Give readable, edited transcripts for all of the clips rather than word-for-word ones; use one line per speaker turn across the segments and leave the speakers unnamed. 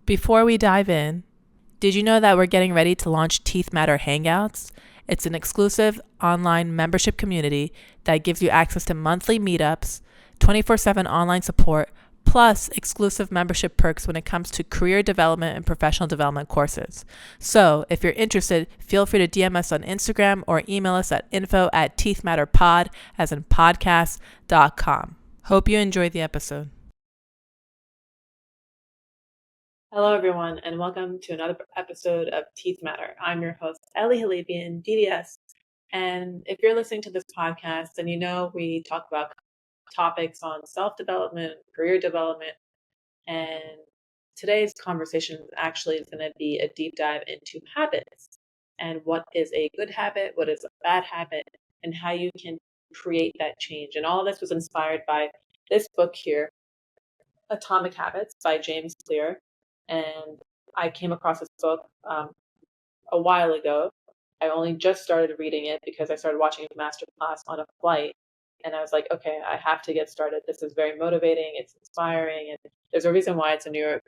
Before we dive in, did you know that we're getting ready to launch Teeth Matter Hangouts? It's an exclusive online membership community that gives you access to monthly meetups, 24/7 online support, plus exclusive membership perks when it comes to career development and professional development courses. So, if you're interested, feel free to DM us on Instagram or email us at info@teethmatterpod, as in podcast.com. Hope you enjoyed the episode. Hello, everyone, and welcome to another episode of Teeth Matter. I'm your host, Ellie Halabian, DDS. And if you're listening to this podcast, then you know we talk about topics on self-development, career development, and today's conversation actually is going to be a deep dive into habits and what is a good habit, what is a bad habit, and how you can create that change. And all of this was inspired by this book here, Atomic Habits by James Clear. And I came across this book a while ago. I only just started reading it because I started watching a master class on a flight. And I was like, okay, I have to get started. This is very motivating. It's inspiring. And there's a reason why it's a New York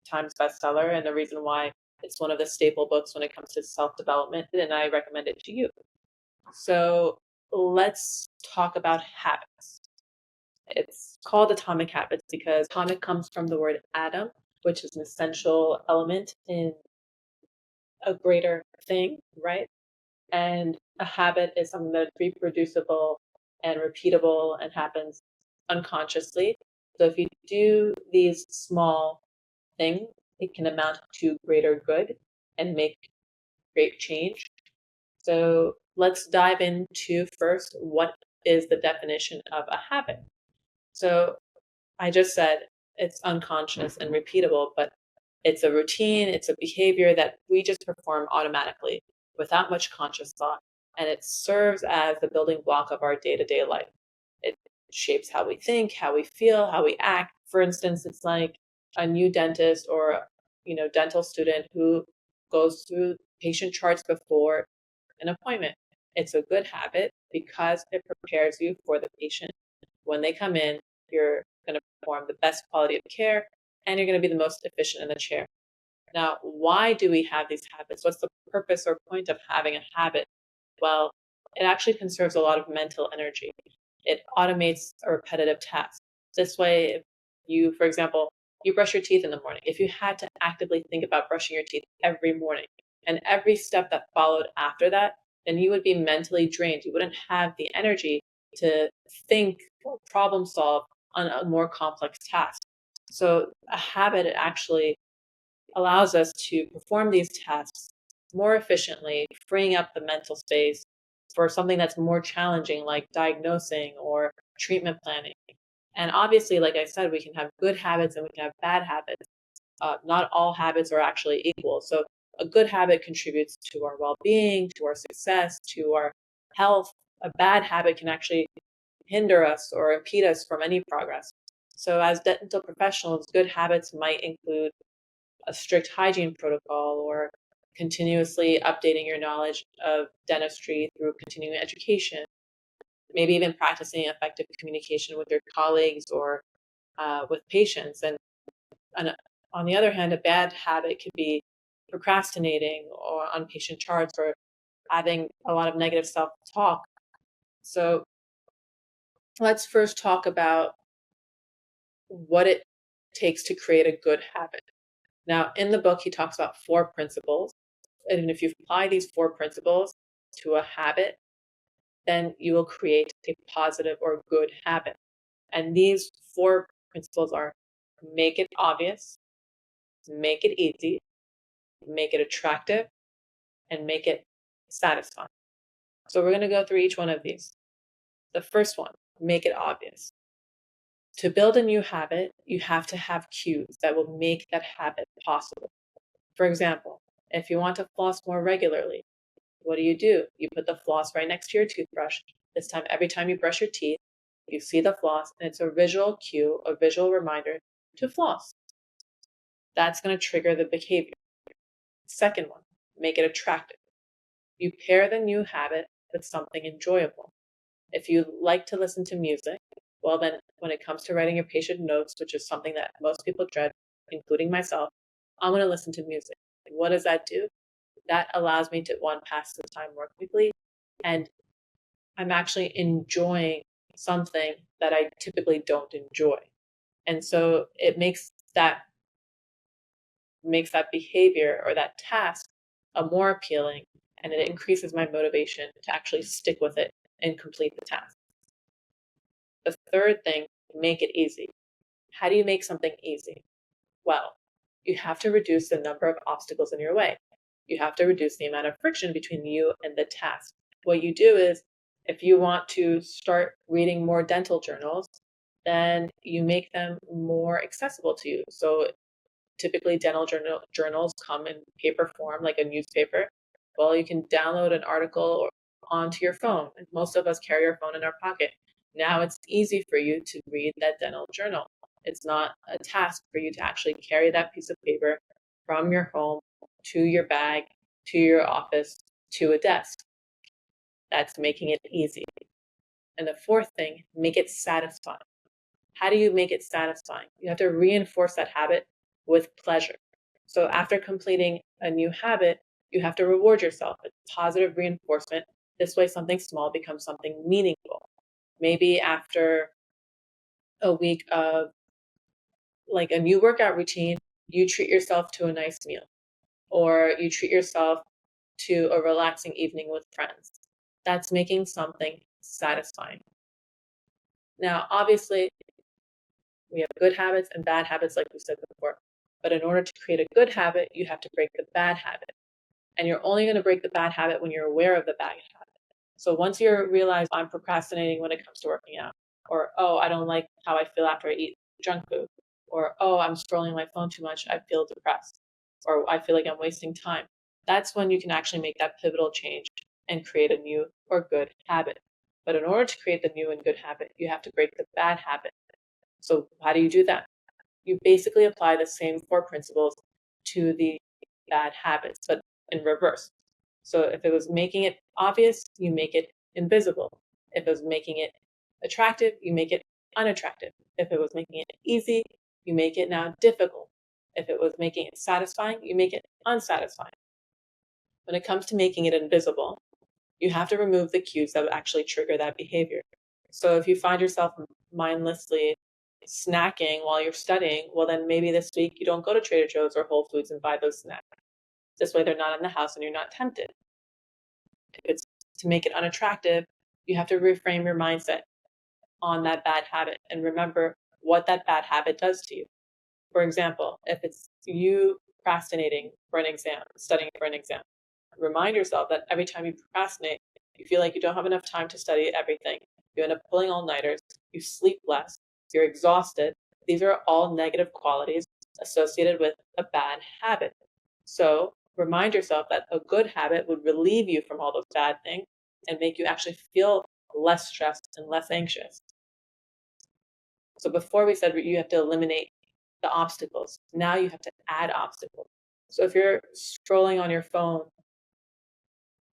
Times bestseller and the reason why it's one of the staple books when it comes to self-development. And I recommend it to you. So let's talk about habits. It's called Atomic Habits because atomic comes from the word atom, which is an essential element in a greater thing, right? And a habit is something that's reproducible and repeatable and happens unconsciously. So if you do these small things, it can amount to greater good and make great change. So let's dive into first what is the definition of a habit. So I just said it's unconscious and repeatable, but it's a routine, it's a behavior that we just perform automatically without much conscious thought. And it serves as the building block of our day-to-day life. It shapes how we think, how we feel, how we act. For instance, it's like a new dentist or dental student who goes through patient charts before an appointment. It's a good habit because it prepares you for the patient. When they come in, you're going to perform the best quality of care and you're going to be the most efficient in the chair. Now, why do we have these habits? What's the purpose or point of having a habit? Well, it actually conserves a lot of mental energy. It automates a repetitive task. This way, if you, for example, you brush your teeth in the morning. If you had to actively think about brushing your teeth every morning and every step that followed after that, then you would be mentally drained. You wouldn't have the energy to think or problem solve on a more complex task. So a habit actually allows us to perform these tasks more efficiently, freeing up the mental space for something that's more challenging like diagnosing or treatment planning. And obviously, like I said, we can have good habits and we can have bad habits. Not all habits are actually equal. So a good habit contributes to our well-being, to our success, to our health. A bad habit can actually hinder us or impede us from any progress. So as dental professionals, good habits might include a strict hygiene protocol or continuously updating your knowledge of dentistry through continuing education, maybe even practicing effective communication with your colleagues or with patients. And on the other hand, a bad habit could be procrastinating or on patient charts or having a lot of negative self-talk. So let's first talk about what it takes to create a good habit. Now, in the book, he talks about 4 principles. And if you apply these 4 principles to a habit, then you will create a positive or good habit. And these 4 principles are: make it obvious, make it easy, make it attractive, and make it satisfying. So we're going to go through each one of these. The first one, make it obvious. To build a new habit, you have to have cues that will make that habit possible. For example, if you want to floss more regularly, what do? You put the floss right next to your toothbrush. This time, every time you brush your teeth, you see the floss, and it's a visual cue, a visual reminder to floss. That's going to trigger the behavior. Second one, make it attractive. You pair the new habit with something enjoyable. If you like to listen to music, well then when it comes to writing your patient notes, which is something that most people dread, including myself, I'm going to listen to music. What does that do? That allows me to, one, pass the time more quickly, and I'm actually enjoying something that I typically don't enjoy. And so it makes that behavior or that task a more appealing, and it increases my motivation to actually stick with it and complete the task. The third thing, make it easy. How do you make something easy? Well, you have to reduce the number of obstacles in your way. You have to reduce the amount of friction between you and the task. What you do is, if you want to start reading more dental journals, then you make them more accessible to you. So typically dental journals come in paper form, like a newspaper. Well, you can download an article onto your phone. Most of us carry our phone in our pocket. Now it's easy for you to read that dental journal. It's not a task for you to actually carry that piece of paper from your home to your bag, to your office, to a desk. That's making it easy. And the fourth thing, make it satisfying. How do you make it satisfying? You have to reinforce that habit with pleasure. So after completing a new habit, you have to reward yourself. It's positive reinforcement. This way, something small becomes something meaningful. Maybe after a week of like a new workout routine, you treat yourself to a nice meal, or you treat yourself to a relaxing evening with friends. That's making something satisfying. Now, obviously, we have good habits and bad habits, like we said before. But in order to create a good habit, you have to break the bad habit. And you're only going to break the bad habit when you're aware of the bad habit. So once you realize I'm procrastinating when it comes to working out, or oh, I don't like how I feel after I eat junk food, or oh, I'm scrolling my phone too much, I feel depressed, or I feel like I'm wasting time, that's when you can actually make that pivotal change and create a new or good habit. But in order to create the new and good habit, you have to break the bad habit. So how do you do that? You basically apply the same four principles to the bad habits, but in reverse. So if it was making it obvious, you make it invisible. If it was making it attractive, you make it unattractive. If it was making it easy, you make it now difficult. If it was making it satisfying, you make it unsatisfying. When it comes to making it invisible, you have to remove the cues that would actually trigger that behavior. So if you find yourself mindlessly snacking while you're studying, well, then maybe this week you don't go to Trader Joe's or Whole Foods and buy those snacks. This way they're not in the house and you're not tempted. If it's to make it unattractive, you have to reframe your mindset on that bad habit and remember what that bad habit does to you. For example, if it's you procrastinating for an exam, studying for an exam, remind yourself that every time you procrastinate, you feel like you don't have enough time to study everything. You end up pulling all-nighters, you sleep less, you're exhausted. These are all negative qualities associated with a bad habit. So remind yourself that a good habit would relieve you from all those bad things and make you actually feel less stressed and less anxious. So before we said you have to eliminate the obstacles. Now you have to add obstacles. So if you're scrolling on your phone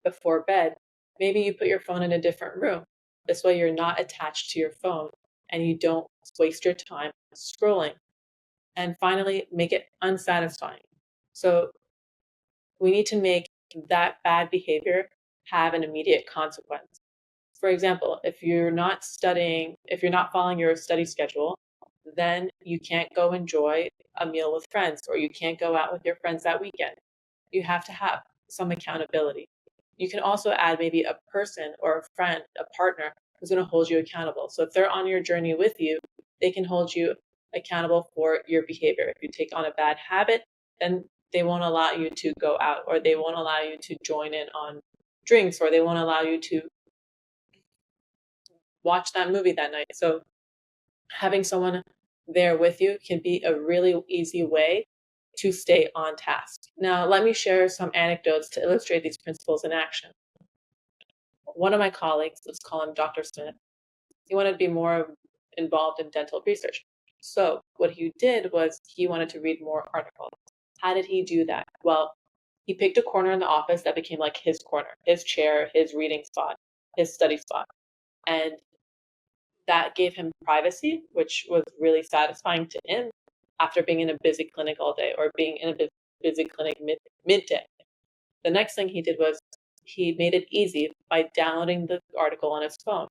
before bed, maybe you put your phone in a different room. This way you're not attached to your phone and you don't waste your time scrolling. And finally, make it unsatisfying. So we need to make that bad behavior have an immediate consequence. For example, if you're not following your study schedule, then you can't go enjoy a meal with friends or you can't go out with your friends that weekend. You have to have some accountability. You can also add maybe a person or a friend, a partner who's going to hold you accountable. So if they're on your journey with you, they can hold you accountable for your behavior. If you take on a bad habit, then they won't allow you to go out, or they won't allow you to join in on drinks, or they won't allow you to watch that movie that night. So having someone there with you can be a really easy way to stay on task. Now, let me share some anecdotes to illustrate these principles in action. One of my colleagues, let's call him Dr. Smith, he wanted to be more involved in dental research. So what he did was he wanted to read more articles. How did he do that? Well, he picked a corner in the office that became like his corner, his chair, his reading spot, his study spot. And that gave him privacy, which was really satisfying to him. after being in a busy clinic all day or being in a busy clinic midday. The next thing he did was he made it easy by downloading the article on his phone.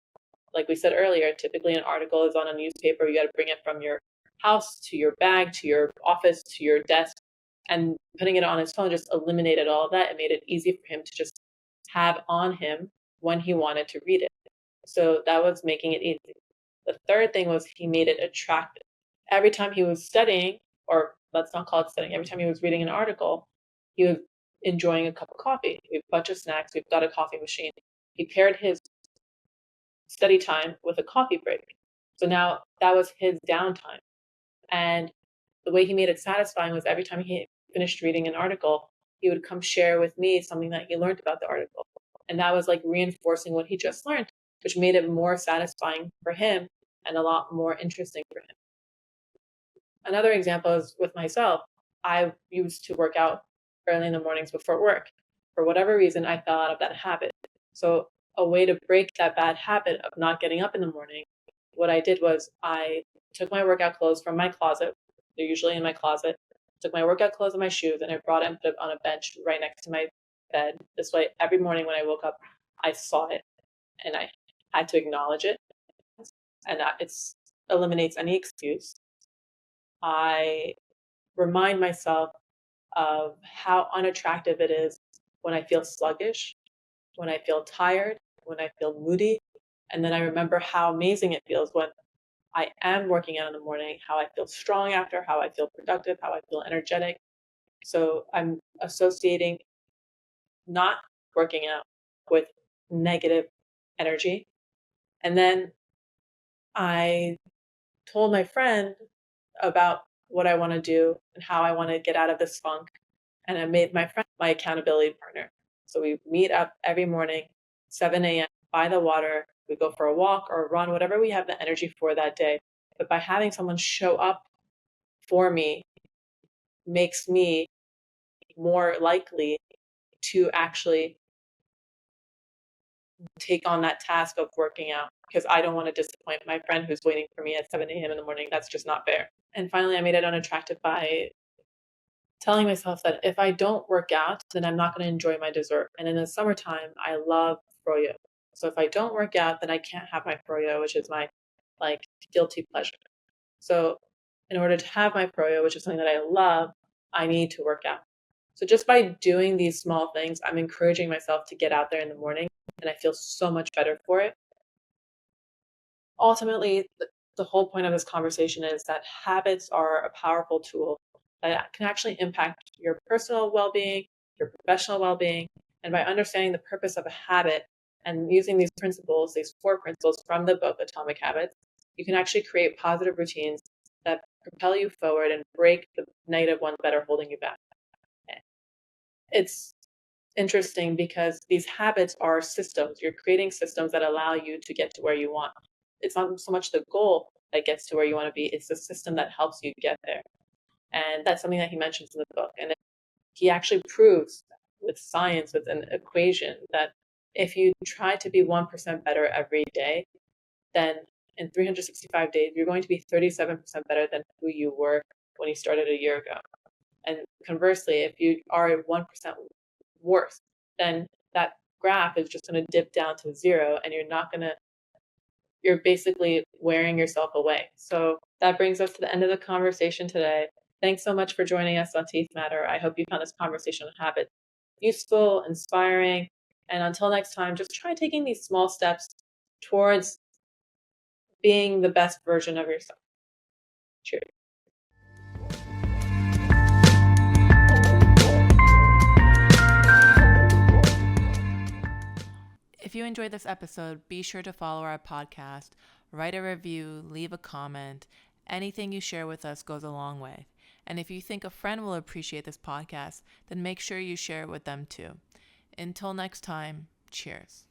Like we said earlier, typically an article is on a newspaper. You got to bring it from your house to your bag, to your office, to your desk. And putting it on his phone just eliminated all of that and made it easy for him to just have on him when he wanted to read it. So that was making it easy. The third thing was he made it attractive. Every time he was studying, or let's not call it studying, every time he was reading an article, he was enjoying a cup of coffee. We have a bunch of snacks. We've got a coffee machine. He paired his study time with a coffee break. So now that was his downtime. And the way he made it satisfying was every time he finished reading an article, he would come share with me something that he learned about the article. And that was like reinforcing what he just learned, which made it more satisfying for him and a lot more interesting for him. Another example is with myself. I used to work out early in the mornings before work. For whatever reason, I fell out of that habit. So a way to break that bad habit of not getting up in the morning, what I did was I took my workout clothes from my closet. They're usually in my closet. Took my workout clothes and my shoes, and I brought it and put it on a bench right next to my bed. This way, every morning when I woke up, I saw it, and I had to acknowledge it, and it eliminates any excuse. I remind myself of how unattractive it is when I feel sluggish, when I feel tired, when I feel moody, and then I remember how amazing it feels when I am working out in the morning, how I feel strong after, how I feel productive, how I feel energetic. So I'm associating not working out with negative energy. And then I told my friend about what I want to do and how I want to get out of this funk. And I made my friend my accountability partner. So we meet up every morning, 7 a.m. by the water. We go for a walk or a run, whatever we have the energy for that day. But by having someone show up for me makes me more likely to actually take on that task of working out because I don't want to disappoint my friend who's waiting for me at 7 a.m. in the morning. That's just not fair. And finally, I made it unattractive by telling myself that if I don't work out, then I'm not going to enjoy my dessert. And in the summertime, I love froyo. So if I don't work out, then I can't have my froyo, which is my like guilty pleasure. So in order to have my froyo, which is something that I love, I need to work out. So just by doing these small things, I'm encouraging myself to get out there in the morning, and I feel so much better for it. Ultimately, the whole point of this conversation is that habits are a powerful tool that can actually impact your personal well-being, your professional well-being, and by understanding the purpose of a habit and using these principles, these 4 principles from the book Atomic Habits, you can actually create positive routines that propel you forward and break the negative ones that are holding you back. It's interesting because these habits are systems. You're creating systems that allow you to get to where you want. It's not so much the goal that gets to where you want to be, it's the system that helps you get there. And that's something that he mentions in the book. And he actually proves with science, with an equation, that if you try to be 1% better every day, then in 365 days, you're going to be 37% better than who you were when you started a year ago. And conversely, if you are 1% worse, then that graph is just going to dip down to 0 and you're basically wearing yourself away. So that brings us to the end of the conversation today. Thanks so much for joining us on Teeth Matter. I hope you found this conversation on habits useful, inspiring, and until next time, just try taking these small steps towards being the best version of yourself. Cheers.
If you enjoyed this episode, be sure to follow our podcast, write a review, leave a comment. Anything you share with us goes a long way. And if you think a friend will appreciate this podcast, then make sure you share it with them too. Until next time, cheers.